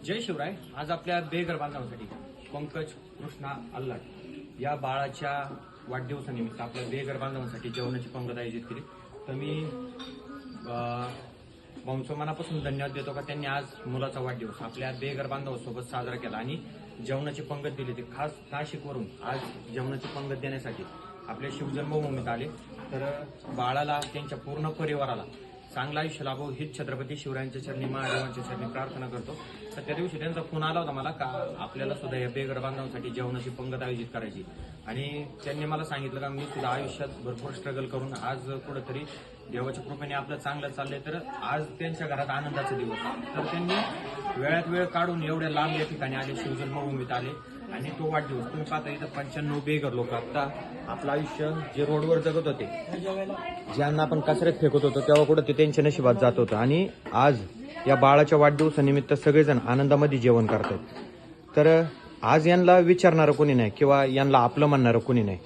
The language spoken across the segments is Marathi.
जय शिवराय. आज आपल्या बेघर बांधवांसाठी पंकज कृष्णा अल्लाट या बाळाच्या वाढदिवसानिमित्त आपल्या बेघर बांधवांसाठी जेवणाची पंगत आयोजित केली. तर मी भाऊंचं मनापासून धन्यवाद देतो का त्यांनी आज मुलाचा वाढदिवस आपल्या बेघर बांधवांसोबत साजरा केला आणि जेवणाची पंगत दिली. ते खास नाशिकवरून आज जेवणाची पंगत देण्यासाठी आपल्या शिवजन्मभूमीत आले. तर बाळाला त्यांच्या पूर्ण परिवाराला चांगलं आयुष्य लाभो हीच छत्रपती शिवरायांच्या चरणी महादेवांच्या चरणी प्रार्थना करतो. तर त्या दिवशी त्यांचा फोन आला होता मला का आपल्याला सुद्धा या बेघर बांधवांसाठी जेवणाची पंगत आयोजित करायची आणि त्यांनी मला सांगितलं का मी सुद्धा आयुष्यात भरपूर स्ट्रगल करून आज कुठेतरी देवाच्या कृपेने आपलं चांगलं चाललंय. तर आज त्यांच्या घरात आनंदाचा दिवस. तर त्यांनी वेळात वेळ काढून एवढ्या लांब या ठिकाणी आले, शिवजन्मभूमीत आले आणि तो वाढदिवस तुम्ही पाहता इथं 95 बेघर लोक आता आपलं आयुष्य जे रोडवर जगत होते, ज्यांना आपण कचऱ्यात फेकत होतो तेव्हा कुठं ते त्यांच्या नशिबात जात होतं आणि आज या बाळाच्या वाढदिवसानिमित्त सगळेजण आनंदामध्ये जेवण करतात. तर आज यांना विचारणारं कोणी नाही किंवा यांना आपलं म्हणणारं कोणी नाही.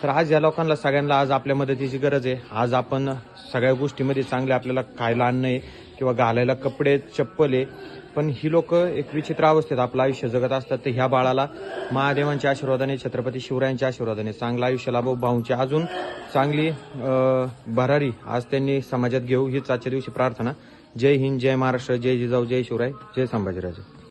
तर आज या लोकांना सगळ्यांना आज आपल्या मदतीची गरज आहे. आज आपण सगळ्या गोष्टीमध्ये चांगले आपल्याला खायला अन्न आहे किंवा घालायला कपडे चप्पल आहे, पण ही लोक एक विचित्र अवस्थेत आपलं आयुष्य जगत असतात. तर ह्या बाळाला महादेवांच्या आशीर्वादाने, छत्रपती शिवरायांच्या आशीर्वादाने चांगलं आयुष्य लाभो, भाऊंची अजून चांगली भरारी आज त्यांनी समाजात घेऊ हीच आजच्या दिवशी प्रार्थना. जय हिंद, जय महाराष्ट्र, जय जिजाऊ, जय शिवराय, जय संभाजीराजे.